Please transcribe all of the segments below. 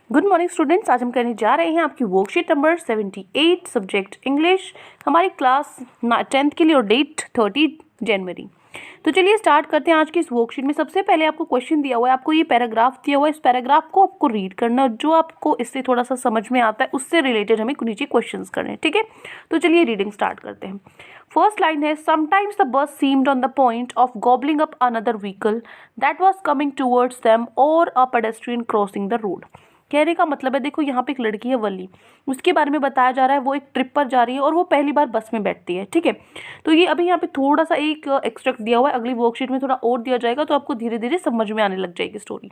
Good morning students, आज हम करने जा रहे हैं आपकी वर्कशीट नंबर 78 सब्जेक्ट इंग्लिश, हमारी क्लास 10th के लिए और डेट 30 जनवरी। तो चलिए स्टार्ट करते हैं आज की इस वर्कशीट में। सबसे पहले आपको क्वेश्चन दिया हुआ है, आपको ये पैराग्राफ दिया हुआ है, इस पैराग्राफ को आपको रीड करना है, जो आपको इससे थोड़ा सा समझ में आता है उससे रिलेटेड हमें नीचे क्वेश्चंस करने हैं, ठीक है। तो चलिए रीडिंग स्टार्ट करते हैं। फर्स्ट लाइन है, sometimes the bus seemed on the point of gobbling up another vehicle that was coming towards them और a pedestrian crossing the road. कहने का मतलब है, देखो यहाँ पे एक लड़की है वली, उसके बारे में बताया जा रहा है। वो एक ट्रिप पर जा रही है और वो पहली बार बस में बैठती है, ठीक है। तो ये अभी यहाँ पे थोड़ा सा एक एक्सट्रैक्ट दिया हुआ है, अगली वर्कशीट में थोड़ा और दिया जाएगा तो आपको धीरे धीरे समझ में आने लग जाएगी स्टोरी।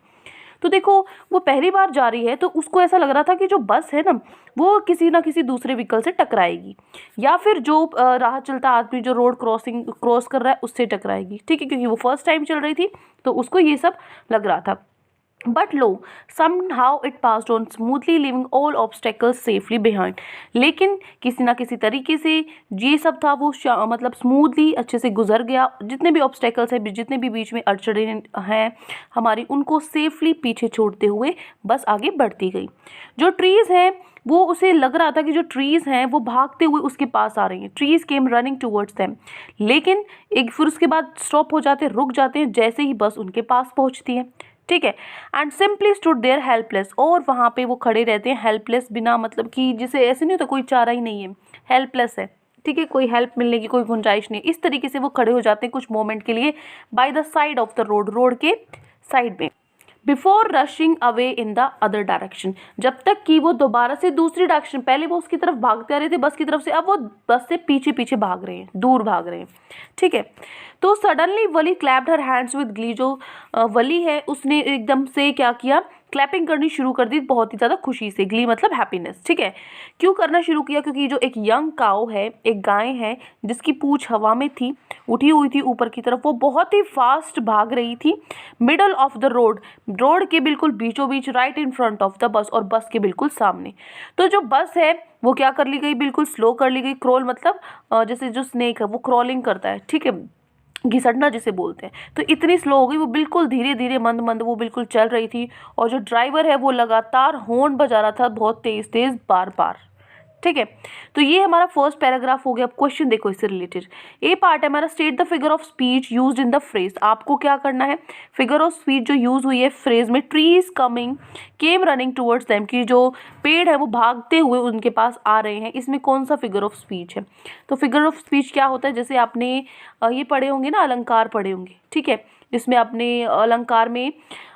तो देखो, वो पहली बार जा रही है तो उसको ऐसा लग रहा था कि जो बस है ना वो किसी ना किसी दूसरे व्हीकल से टकराएगी, या फिर जो राह चलता आदमी जो रोड क्रॉस कर रहा है उससे टकराएगी, ठीक है, क्योंकि वो फर्स्ट टाइम चल रही थी तो उसको ये सब लग रहा था। But lo, somehow it passed on smoothly, leaving all obstacles safely behind. लेकिन किसी ना किसी तरीके से ये सब था वो मतलब स्मूथली अच्छे से गुजर गया। जितने भी ऑब्स्टेकल्स हैं, जितने भी बीच में अड़चड़े हैं हमारी, उनको सेफली पीछे छोड़ते हुए बस आगे बढ़ती गई। जो ट्रीज़ हैं वो उसे लग रहा था कि जो ट्रीज़ हैं वो भागते हुए उसके पास आ रही हैं। Trees came running towards them, लेकिन एक फिर उसके बाद स्टॉप हो जाते, रुक जाते हैं जैसे ही बस उनके पास पहुंचती है, ठीक है। And simply stood there helpless, और वहाँ पे वो खड़े रहते हैं हेल्पलेस, बिना मतलब कि जिसे ऐसे नहीं होता कोई चारा ही नहीं है, हेल्पलेस है, ठीक है, कोई हेल्प मिलने की कोई गुंजाइश नहीं है। इस तरीके से वो खड़े हो जाते हैं कुछ मोमेंट के लिए by the side of the road, road के साइड में, before rushing away in the other direction, जब तक कि वो दोबारा से दूसरी डायरेक्शन, पहले वो उसकी तरफ भागते आ रहे थे बस की तरफ से, अब वो बस से पीछे पीछे भाग रहे हैं, दूर भाग रहे हैं, ठीक है। तो suddenly Wali clapped her hands with Glee, जो वली है उसने एकदम से क्या किया, क्लैपिंग करनी शुरू कर दी बहुत ही ज़्यादा खुशी से। ग्ली मतलब हैप्पीनेस, ठीक है। क्यों करना शुरू किया, क्योंकि जो एक यंग काऊ है, एक गाय है जिसकी पूंछ हवा में थी, उठी हुई थी ऊपर की तरफ, वो बहुत ही फास्ट भाग रही थी middle of the road, road के बिल्कुल बीचों बीच, right in front of the bus, और बस के बिल्कुल सामने। तो जो बस है वो क्या कर ली गई, बिल्कुल स्लो कर ली गई। क्रोल मतलब जैसे जो स्नेक है वो क्रॉलिंग करता है, ठीक है, घिसटना जिसे बोलते हैं। तो इतनी स्लो हो गई, वो बिल्कुल धीरे धीरे मंद मंद वो बिल्कुल चल रही थी, और जो ड्राइवर है वो लगातार हॉर्न बजा रहा था बहुत तेज तेज बार बार, ठीक है। तो ये हमारा फर्स्ट पैराग्राफ हो गया। अब क्वेश्चन देखो इससे रिलेटेड, ए पार्ट है हमारा, state the figure of speech used in the phrase. आपको क्या करना है, फिगर ऑफ स्पीच जो यूज हुई है फ्रेज में, trees coming came running towards them, की जो पेड़ है वो भागते हुए उनके पास आ रहे हैं, इसमें कौन सा फिगर ऑफ स्पीच है। तो फिगर ऑफ स्पीच क्या होता है, जैसे आपने ये पढ़े होंगे ना, अलंकार पढ़े होंगे, ठीक है। इसमें आपने अलंकार में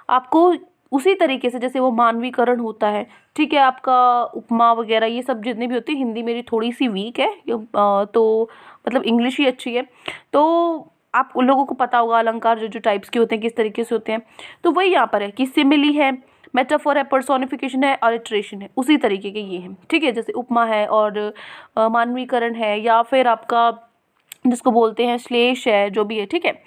आपको उसी तरीके से जैसे वो मानवीकरण होता है, ठीक है, आपका उपमा वगैरह ये सब जितने भी होते हैं, हिंदी मेरी थोड़ी सी वीक है तो मतलब इंग्लिश ही अच्छी है, तो आप उन लोगों को पता होगा अलंकार जो जो टाइप्स के होते हैं किस तरीके से होते हैं। तो वही यहाँ पर है कि सिमिली है, मेटाफोर है, पर्सोनिफिकेशन है, अलिट्रेशन है, उसी तरीके के ये हैं, ठीक है। जैसे उपमा है और मानवीकरण है, या फिर आपका जिसको बोलते हैं श्लेष है, जो भी है, ठीक है।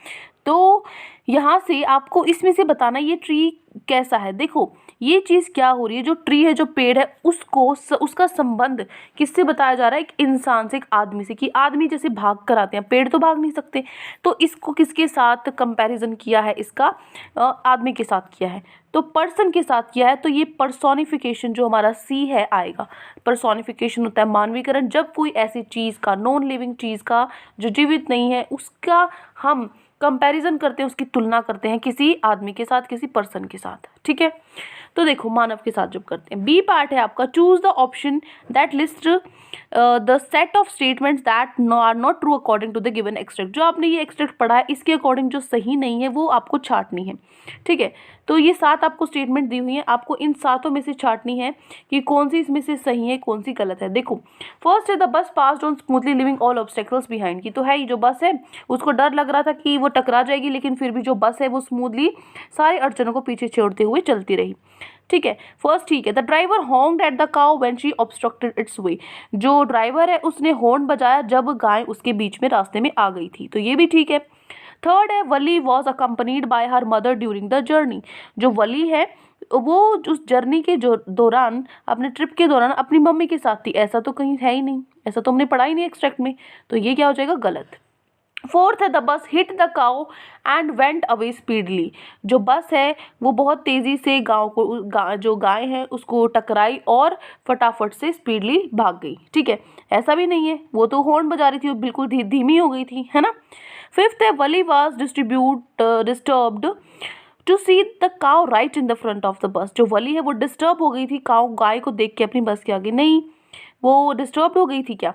तो यहाँ से आपको इसमें से बताना ये ट्री कैसा है। देखो ये चीज़ क्या हो रही है, जो ट्री है, जो पेड़ है, उसको उसका संबंध किससे बताया जा रहा है, एक इंसान से, एक आदमी से, कि आदमी जैसे भाग कर आते हैं, पेड़ तो भाग नहीं सकते, तो इसको किसके साथ कंपैरिजन किया है, इसका आदमी के साथ किया है, तो पर्सन के साथ किया है। तो ये पर्सोनिफिकेशन जो हमारा सी है आएगा। पर्सोनिफिकेशन होता है मानवीकरण, जब कोई ऐसी चीज़ का, नॉन लिविंग चीज़ का, जो जीवित नहीं है, उसका हम कंपैरिजन करते हैं, उसकी तुलना करते हैं किसी आदमी के साथ, किसी पर्सन के साथ, ठीक है। तो देखो मानव के साथ जब करते हैं, बी पार्ट है आपका, choose the option that list the set of statements that are not true according to the given extract. जो आपने ये एक्सट्रैक्ट पढ़ा है इसके अकॉर्डिंग जो सही नहीं है वो आपको छांटनी है, ठीक है। तो ये 7 आपको स्टेटमेंट दी हुई है, आपको इन 7 में से छांटनी है कि कौन सी इसमें से सही है, कौन सी गलत है। देखो फर्स्ट है, द बस passed on smoothly living all obstacles behind, की तो है ही, जो बस है उसको डर लग रहा था कि वो टकरा जाएगी, लेकिन फिर भी जो बस है वो स्मूथली सारे अड़चनों को पीछे छोड़ते हुए चलती रही, ठीक है। फर्स्ट ठीक है, the driver horned at the cow when she obstructed its way, जो ड्राइवर है उसने हॉर्न बजाया जब गाय उसके बीच में रास्ते में आ गई थी, तो ये भी ठीक है। थर्ड है, Valli was accompanied by her mother during the journey, जो वली है वो उस जर्नी के जो दौरान, अपने ट्रिप के दौरान अपनी मम्मी के साथ थी, ऐसा तो कहीं है ही नहीं, ऐसा तो हमने पढ़ा ही नहीं एक्सट्रैक्ट में, तो ये क्या हो जाएगा, गलत। फोर्थ है the bus hit the cow and went away speedily. जो बस है वो बहुत तेजी से जो गाय है उसको टकराई और फटाफट से स्पीडली भाग गई। ठीक है, ऐसा भी नहीं है, वो तो हॉर्न बजा रही थी, वो बिल्कुल धीमी हो गई थी, है ना। फिफ्थ है Valli was disturbed to see the cow right in the front of the bus. जो वली है वो डिस्टर्ब हो गई थी काउ गाय को देख के अपनी बस के आगे। नहीं, वो डिस्टर्ब हो गई थी क्या?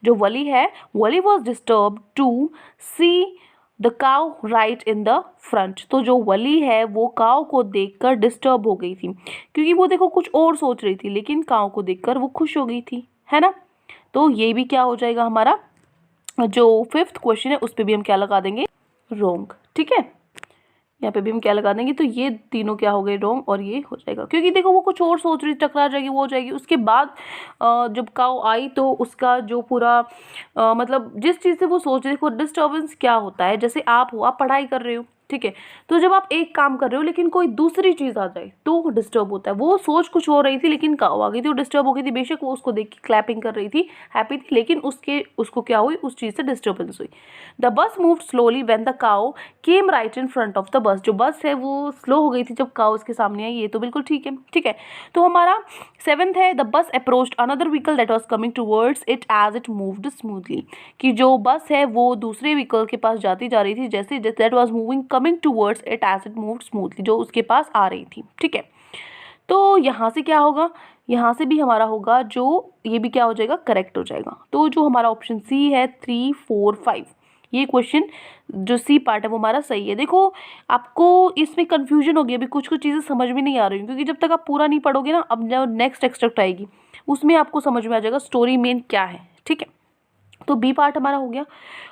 जो वली है, Valli was disturb to see the cow right in the front. तो जो वली है वो काउ को देखकर डिस्टर्ब हो गई थी, क्योंकि वो देखो कुछ और सोच रही थी, लेकिन काउ को देखकर वो खुश हो गई थी, है ना। तो ये भी क्या हो जाएगा हमारा, जो फिफ्थ क्वेश्चन है उस पर भी हम क्या लगा देंगे, रोंग। ठीक है, यहाँ पे भी हम क्या लगा देंगे, तो ये तीनों क्या हो गए, रोंग, और ये हो जाएगा, क्योंकि देखो वो कुछ और सोच रही, टकरा जाएगी, वो हो जाएगी। उसके बाद जब काऊ आई तो उसका जो पूरा मतलब जिस चीज़ से वो सोच रही, देखो डिस्टर्बेंस क्या होता है, जैसे आप हो, आप पढ़ाई कर रहे हो, ठीक है, तो जब आप एक काम कर रहे हो लेकिन कोई दूसरी चीज़ आ जाए तो डिस्टर्ब होता है। वो सोच कुछ हो रही थी लेकिन काऊ आ गई थी, वो डिस्टर्ब हो गई थी। बेशक वो उसको देख के क्लैपिंग कर रही थी, हैप्पी थी, लेकिन उसको क्या हुई, उस चीज़ से डिस्टर्बेंस हुई। The bus move slowly when the cow came right in front of the bus. जो बस है वो स्लो हो गई थी जब काऊ उसके सामने आई, ये तो बिल्कुल ठीक है। ठीक है, तो हमारा सेवेंथ है the bus approached another vehicle that was coming towards it as it moved smoothly. कि जो बस है वो दूसरे व्हीकल के पास जाती जा रही थी, जैसे that was moving coming towards it as it moved smoothly, जो उसके पास आ रही थी। ठीक है, तो यहाँ से क्या होगा, यहाँ से भी हमारा होगा जो ये भी क्या हो जाएगा, करेक्ट हो जाएगा। तो जो हमारा ऑप्शन सी है 3, 4, 5, ये क्वेश्चन जो सी पार्ट है वो हमारा सही है। देखो आपको इसमें कंफ्यूजन होगी, अभी कुछ कुछ चीज़ें समझ में नहीं आ रही, क्योंकि जब तक आप पूरा नहीं पढ़ोगे ना, अब जब नेक्स्ट एक्सट्रैक्ट आएगी उसमें आपको समझ में आ जाएगा स्टोरी मेन क्या है। ठीक है, तो बी पार्ट हमारा हो गया।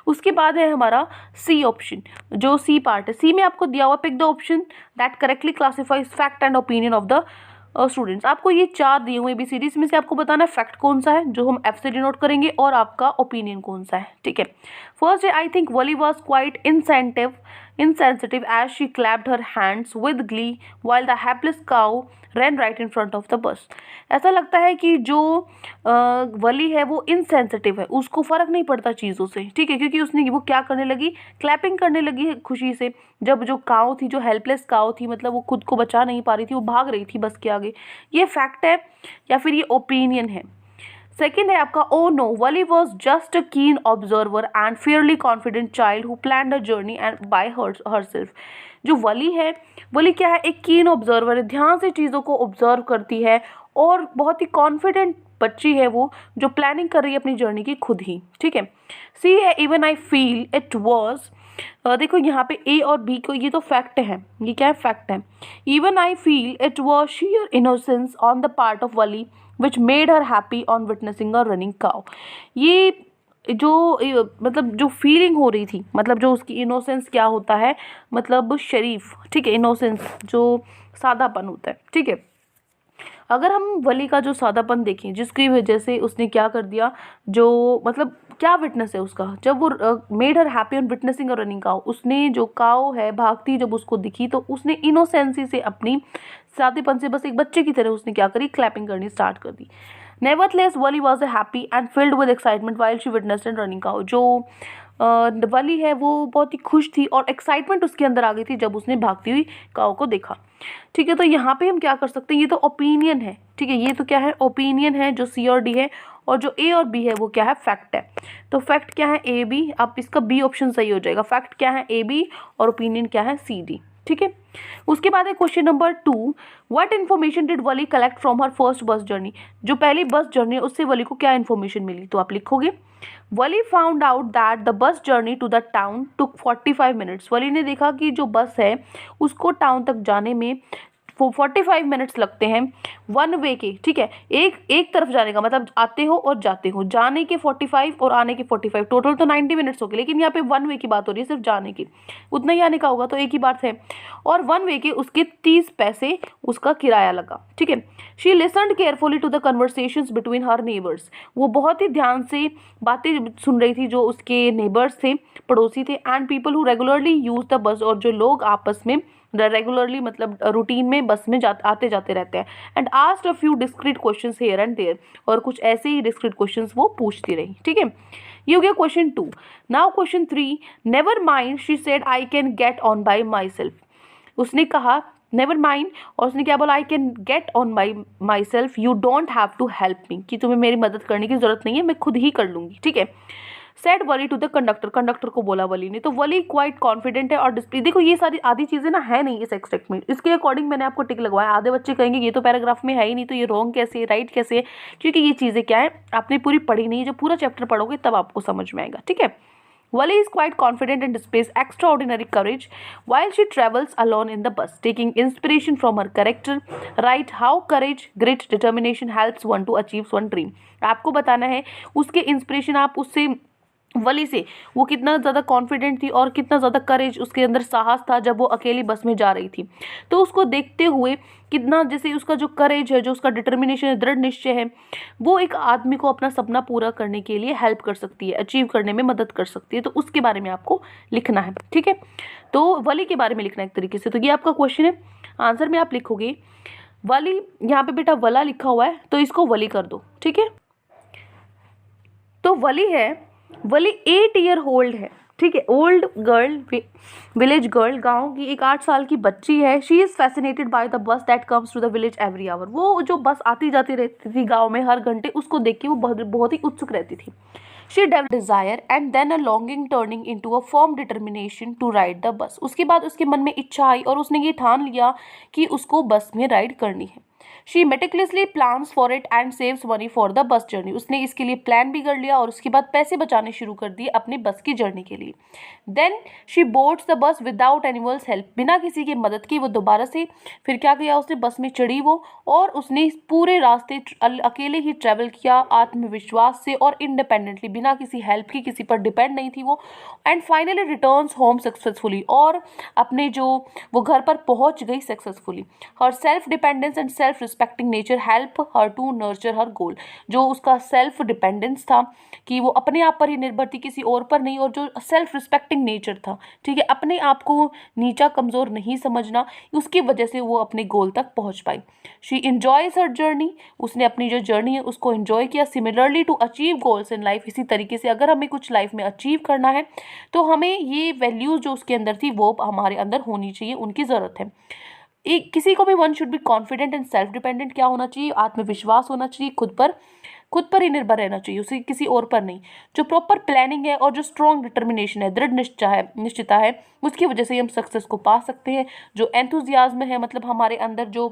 उसके बाद है हमारा सी ऑप्शन, जो सी पार्ट है, सी में आपको दिया हुआ pick the option that correctly classifies fact and opinion of the students. आपको ये 4 दिए हुए ABCD, इसमें से आपको बताना है फैक्ट कौन सा है जो हम F से डिनोट करेंगे, और आपका ओपिनियन कौन सा है। ठीक है, फर्स्ट है I think Wali was quite insensitive as she clapped her hands with glee while the hapless cow ran right in front of the bus। ऐसा लगता है कि जो वली है वो इनसेंसिटिव है, उसको फ़र्क नहीं पड़ता चीज़ों से। ठीक है, क्योंकि उसने वो क्या करने लगी, क्लैपिंग करने लगी है खुशी से। जब जो काऊ थी, जो हेल्पलेस काऊ थी, मतलब वो खुद को बचा नहीं पा रही थी, वो भाग रही थी बस के आगे। ये फैक्ट है या फिर ये ओपिनियन है। सेकेंड है आपका oh no Valli was just a keen observer and fairly confident child who planned a journey and by herself. जो वली है, वली क्या है, एक कीन ऑब्जर्वर है, ध्यान से चीज़ों को ऑब्जर्व करती है, और बहुत ही कॉन्फिडेंट बच्ची है वो, जो प्लानिंग कर रही है अपनी जर्नी की खुद ही। ठीक है, सी है even I feel it was, देखो यहाँ पे ए और बी को, ये तो फैक्ट है, ये क्या है, फैक्ट है। Even I feel it was sheer innocence on the part of Wali which made her happy on witnessing a running cow. ये जो मतलब जो फीलिंग हो रही थी, मतलब जो उसकी इनोसेंस क्या होता है, मतलब शरीफ, ठीक है, इनोसेंस जो सादापन होता है। ठीक है, अगर हम वली का जो सादापन देखें, जिसकी वजह से उसने क्या कर दिया, जो मतलब क्या विटनेस है उसका, जब वो made her happy on witnessing a running cow, उसने जो काउ है भागती जब उसको दिखी तो उसने इनोसेंसी से, अपनी सादेपन से, बस एक बच्चे की तरह उसने क्या करी, क्लैपिंग करनी स्टार्ट कर दी। Nevertheless Valli was a happy and filled with excitement while she witnessed and running cow. जो वली है वो बहुत ही खुश थी और एक्साइटमेंट उसके अंदर आ गई थी जब उसने भागती हुई काऊ को देखा। ठीक है, तो यहाँ पे हम क्या कर सकते हैं, ये तो ओपिनियन है। ठीक है, ये तो क्या है, ओपिनियन है, जो सी और डी है, और जो ए और बी है वो क्या है, फैक्ट है। तो फैक्ट क्या है, ए बी, अब इसका बी ऑप्शन सही हो जाएगा। फैक्ट क्या है, ए बी, और ओपिनियन क्या है, सी डी। ठीक है, उसके बाद है question number 2, what information did Wali collect from her first bus journey. जो पहली बस जर्नी है उससे वली को क्या इन्फॉर्मेशन मिली, तो आप लिखोगे Valli found out that the bus journey to the town took 45 minutes. Valli ने देखा कि जो बस है उसको टाउन तक जाने में 45 मिनट्स लगते हैं, वन वे के। ठीक है, एक तरफ जाने का मतलब आते हो और जाते हो, जाने के 45 और आने के 45, टोटल तो 90 मिनट्स हो गए, लेकिन यहाँ पे वन वे की बात हो रही है, सिर्फ जाने की, उतना ही आने का होगा, तो एक ही बात है। और वन वे के उसके 30 पैसे उसका किराया लगा। ठीक है, she listened carefully to the conversations between her neighbours. वो बहुत ही ध्यान से बातें सुन रही थी जो उसके नेबर्स थे, पड़ोसी थे, and people who regularly use the bus, और जो लोग आपस में रेगुलरली मतलब रूटीन में बस में आते जाते रहते हैं, and asked a few discreet questions here and there, और कुछ ऐसे ही डिस्क्रीट क्वेश्चंस वो पूछती रही। ठीक है, ये हो गया question 2। Now question 3, never mind she said I can get on by myself. उसने कहा नेवर माइंड, और उसने क्या बोला, I can get on by myself, you don't have to help me, कि तुम्हें मेरी मदद करने की जरूरत नहीं है, मैं खुद ही कर लूंगी, ठीक है। Said Valli to the conductor, conductor को बोला वली ने। तो वली क्वाइट कॉन्फिडेंट है और डिस्प्ले, देखो ये सारी आधी चीजें ना है नहीं इस एक्सट्रैक्ट में, इसके अकॉर्डिंग मैंने आपको टिक लगवाया। आधे बच्चे कहेंगे ये तो पैराग्राफ में है ही नहीं, तो ये रॉन्ग कैसे है, राइट कैसे है, क्योंकि ये चीजें क्या है आपने पूरी पढ़ी नहीं है, जब पूरा चैप्टर पढ़ोगे तब आपको समझ में आएगा, ठीक है। Wally is quite confident and displays extraordinary courage while she travels alone in the bus, taking inspiration from her character. Write how courage, grit, determination helps one to achieve one dream. आपको बताना है उसके inspiration, आप उससे वली से वो कितना ज़्यादा कॉन्फिडेंट थी और कितना ज़्यादा करेज उसके अंदर साहस था जब वो अकेली बस में जा रही थी। तो उसको देखते हुए कितना, जैसे उसका जो करेज है, जो उसका डिटर्मिनेशन है, दृढ़ निश्चय है, वो एक आदमी को अपना सपना पूरा करने के लिए हेल्प कर सकती है, अचीव करने में मदद कर सकती है। तो उसके बारे में आपको लिखना है, ठीक है। तो वली के बारे में लिखना है एक तरीके से। तो ये आपका क्वेश्चन है। आंसर में आप लिखोगे वली, यहाँ पे बेटा वला लिखा हुआ है तो इसको वली कर दो, ठीक है। तो वली है, वली 8 ईयर ओल्ड है, ठीक है। ओल्ड गर्ल, विलेज गर्ल, गांव की एक 8 साल की बच्ची है। She is fascinated by the bus that comes to the village every hour. वो जो बस आती जाती रहती थी गांव में हर घंटे, उसको देख के वो बहुत ही उत्सुक रहती थी। She developed desire and then a longing turning into a firm determination to ride the bus. उसके बाद उसके मन में इच्छा आई और उसने ये ठान लिया कि उसको बस में राइड करनी है। She meticulously plans for it and saves money for the bus journey. उसने इसके लिए प्लान भी कर लिया और उसके बाद पैसे बचाने शुरू कर दिए अपनी बस की जर्नी के लिए। Then she boards the bus without animals help. बिना किसी की मदद की वो दोबारा से फिर क्या किया, उसने बस में चढ़ी वो, और उसने पूरे रास्ते अकेले ही ट्रैवल किया, आत्मविश्वास से और इंडिपेंडेंटली, बिना किसी हेल्प की, किसी पर डिपेंड नहीं थी वो। And finally returns home successfully, और अपने जो वो घर पर पहुंच गई successfully. Her self dependence and self respecting nature help her to nurture her goal. जो उसका सेल्फ डिपेंडेंस था कि वो अपने आप पर ही निर्भर थी, किसी और पर नहीं, और जो सेल्फ रिस्पेक्टिंग नेचर था, ठीक है, अपने आप को नीचा कमज़ोर नहीं समझना, उसकी वजह से वो अपने गोल तक पहुंच पाई। शी इंजॉयज हर जर्नी, उसने अपनी जो जर्नी है उसको एंजॉय किया। Similarly to achieve goals in life, इसी तरीके से अगर हमें कुछ लाइफ में अचीव करना है तो हमें ये वैल्यूज जो उसके अंदर थी वो हमारे अंदर होनी चाहिए, उनकी ज़रूरत है। एक किसी को भी one should be confident and self dependent, क्या होना चाहिए, आत्मविश्वास होना चाहिए, खुद पर ही निर्भर रहना चाहिए, उसे किसी और पर नहीं। जो प्रॉपर प्लानिंग है और जो स्ट्रॉन्ग डिटर्मिनेशन है, दृढ़ निश्चिता है, उसकी वजह से हम सक्सेस को पा सकते हैं। जो एंथुजियाज्म है, मतलब हमारे अंदर जो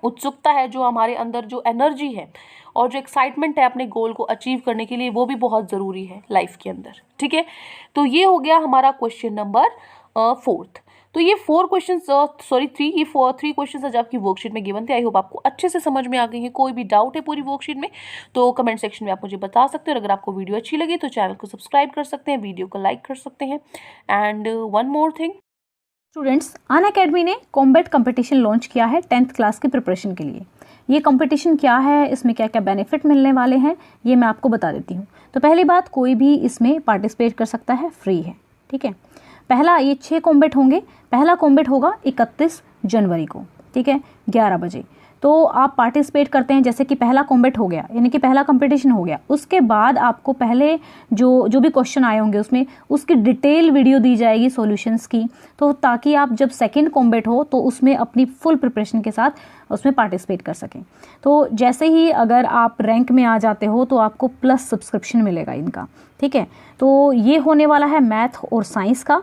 उत्सुकता है, जो हमारे अंदर जो एनर्जी है और जो एक्साइटमेंट है अपने गोल को अचीव करने के लिए, वो भी बहुत ज़रूरी है लाइफ के अंदर, ठीक है। तो ये हो गया हमारा क्वेश्चन नंबर 4। तो ये 4 क्वेश्चन, सॉरी 3, ये 3 क्वेश्चन आज आपकी वर्कशीट में गिवन थे। आई होप आपको अच्छे से समझ में आ गई है। कोई भी डाउट है पूरी वर्कशीट में तो कमेंट सेक्शन में आप मुझे बता सकते हो। और अगर आपको वीडियो अच्छी लगी तो चैनल को सब्सक्राइब कर सकते हैं, वीडियो को लाइक कर सकते हैं। And one more thing students, Unacademy ने कॉम्बैट कंपटीशन लॉन्च किया है 10th क्लास के प्रिपरेशन के लिए। ये कंपटीशन क्या है, इसमें क्या क्या बेनिफिट मिलने वाले हैं, ये मैं आपको बता देती हूँ। तो पहली बात, कोई भी इसमें पार्टिसिपेट कर सकता है, फ्री है, ठीक है। पहला, ये 6 कॉम्बैट होंगे। पहला कॉम्बैट होगा 31 जनवरी को, ठीक है, 11 बजे। तो आप पार्टिसिपेट करते हैं, जैसे कि पहला कॉम्बैट हो गया, यानी कि पहला कंपटीशन हो गया। उसके बाद आपको पहले जो भी क्वेश्चन आए होंगे उसमें उसकी डिटेल वीडियो दी जाएगी सॉल्यूशंस की, तो ताकि आप जब सेकंड कॉम्बैट हो तो उसमें अपनी फुल प्रिपरेशन के साथ उसमें पार्टिसिपेट कर सकें। तो जैसे ही अगर आप रैंक में आ जाते हो तो आपको प्लस सब्सक्रिप्शन मिलेगा इनका, ठीक है। तो ये होने वाला है मैथ और साइंस का।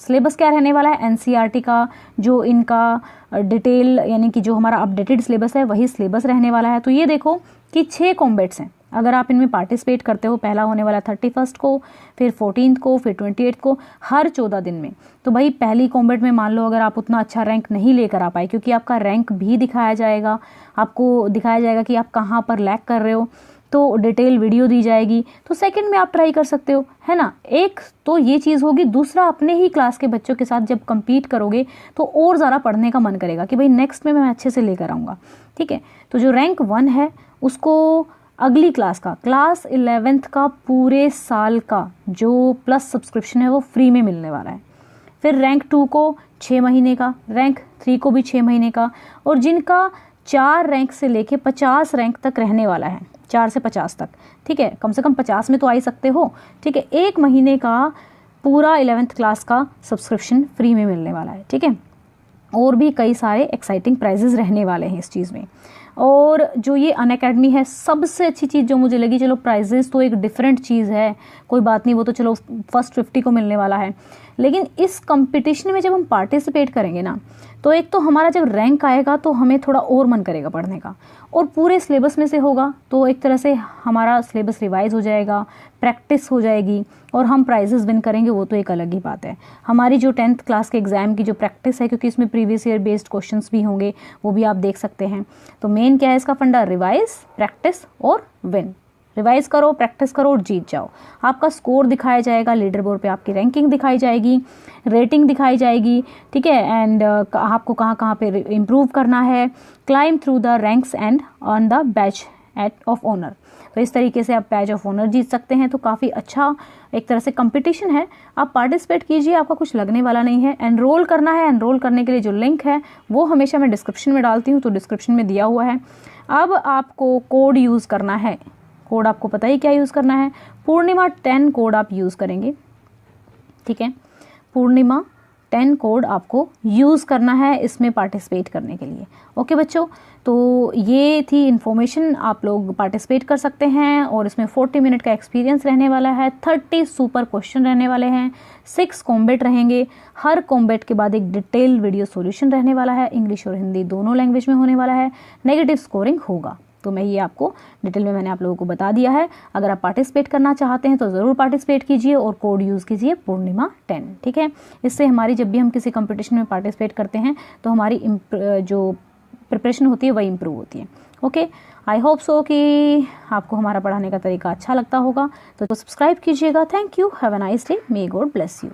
सिलेबस क्या रहने वाला है, एनसीईआरटी का जो इनका डिटेल, यानी कि जो हमारा अपडेटेड सिलेबस है वही सिलेबस रहने वाला है। तो ये देखो कि 6 कॉम्बैट्स हैं। अगर आप इनमें पार्टिसिपेट करते हो, पहला होने वाला 31 को, फिर 14 को, फिर 28 को, हर 14 दिन में। तो भाई पहली कॉम्बैट में मान लो अगर आप उतना अच्छा रैंक नहीं लेकर आ पाए, क्योंकि आपका रैंक भी दिखाया जाएगा, आपको दिखाया जाएगा कि आप कहाँ पर लैग कर रहे हो, तो डिटेल वीडियो दी जाएगी। तो सेकंड में आप ट्राई कर सकते हो, है ना। एक तो ये चीज़ होगी। दूसरा, अपने ही क्लास के बच्चों के साथ जब compete करोगे तो और ज़्यादा पढ़ने का मन करेगा कि भाई नेक्स्ट में मैं अच्छे से लेकर आऊँगा, ठीक है। तो जो रैंक 1 है उसको अगली क्लास का, क्लास 11th का पूरे साल का जो प्लस सब्सक्रिप्शन है वो फ्री में मिलने वाला है। फिर रैंक 2 को 6 महीने का, रैंक 3 को भी 6 महीने का, और जिनका 4 रैंक से लेके 50 रैंक तक रहने वाला है, 4 से 50 तक, ठीक है, कम से कम 50 में तो आ ही सकते हो, ठीक है। 1 महीने का पूरा 11th क्लास का सब्सक्रिप्शन फ्री में मिलने वाला है, ठीक है। और भी कई सारे एक्साइटिंग प्राइजेस रहने वाले हैं इस चीज़ में। और जो ये अनअकैडमी है, सबसे अच्छी चीज़ जो मुझे लगी, चलो प्राइजेस तो एक डिफरेंट चीज़ है, कोई बात नहीं, वो तो चलो फर्स्ट 50 को मिलने वाला है, लेकिन इस कंपटीशन में जब हम पार्टिसिपेट करेंगे ना, तो एक तो हमारा जब रैंक आएगा तो हमें थोड़ा और मन करेगा पढ़ने का, और पूरे सिलेबस में से होगा तो एक तरह से हमारा सिलेबस रिवाइज हो जाएगा, प्रैक्टिस हो जाएगी और हम प्राइजेस विन करेंगे, वो तो एक अलग ही बात है। हमारी जो 10th क्लास के एग्ज़ाम की जो प्रैक्टिस है, क्योंकि इसमें प्रीवियस ईयर बेस्ड क्वेश्चंस भी होंगे, वो भी आप देख सकते हैं। तो मेन क्या है इसका फंडा, रिवाइज, प्रैक्टिस और विन। रिवाइज करो, प्रैक्टिस करो और जीत जाओ। आपका स्कोर दिखाया जाएगा, लीडर बोर्ड पे आपकी रैंकिंग दिखाई जाएगी, रेटिंग दिखाई जाएगी, ठीक है। एंड आपको कहाँ कहाँ पे इम्प्रूव करना है, climb through the ranks and earn the badge of honour. तो इस तरीके से आप बैच ऑफ ऑनर जीत सकते हैं। तो काफ़ी अच्छा एक तरह से कंपटीशन है, आप पार्टिसिपेट कीजिए, आपका कुछ लगने वाला नहीं है। एनरोल करना है, एनरोल करने के लिए जो लिंक है वो हमेशा मैं डिस्क्रिप्शन में डालती हूँ, तो डिस्क्रिप्शन में दिया हुआ है। अब आपको कोड यूज़ करना है, कोड आपको पता ही क्या यूज़ करना है, पूर्णिमा 10 कोड आप यूज़ करेंगे, ठीक है। पूर्णिमा 10 कोड आपको यूज़ करना है इसमें पार्टिसिपेट करने के लिए। ओके बच्चों, तो ये थी इन्फॉर्मेशन, आप लोग पार्टिसिपेट कर सकते हैं। और इसमें 40 मिनट का एक्सपीरियंस रहने वाला है, 30 सुपर क्वेश्चन रहने वाले हैं, 6 कॉम्बेट रहेंगे, हर कॉम्बेट के बाद एक डिटेल वीडियो सॉल्यूशन रहने वाला है, इंग्लिश और हिंदी दोनों लैंग्वेज में होने वाला है, नेगेटिव स्कोरिंग होगा। तो मैं ये आपको डिटेल में मैंने आप लोगों को बता दिया है। अगर आप पार्टिसिपेट करना चाहते हैं तो ज़रूर पार्टिसिपेट कीजिए और कोड यूज़ कीजिए पूर्णिमा 10, ठीक है। इससे हमारी जब भी हम किसी कंपटीशन में पार्टिसिपेट करते हैं तो हमारी जो प्रिपरेशन होती है वही इम्प्रूव होती है। ओके, आई होप सो कि आपको हमारा पढ़ाने का तरीका अच्छा लगता होगा, तो सब्सक्राइब कीजिएगा। Thank you, have a nice day, may God bless you.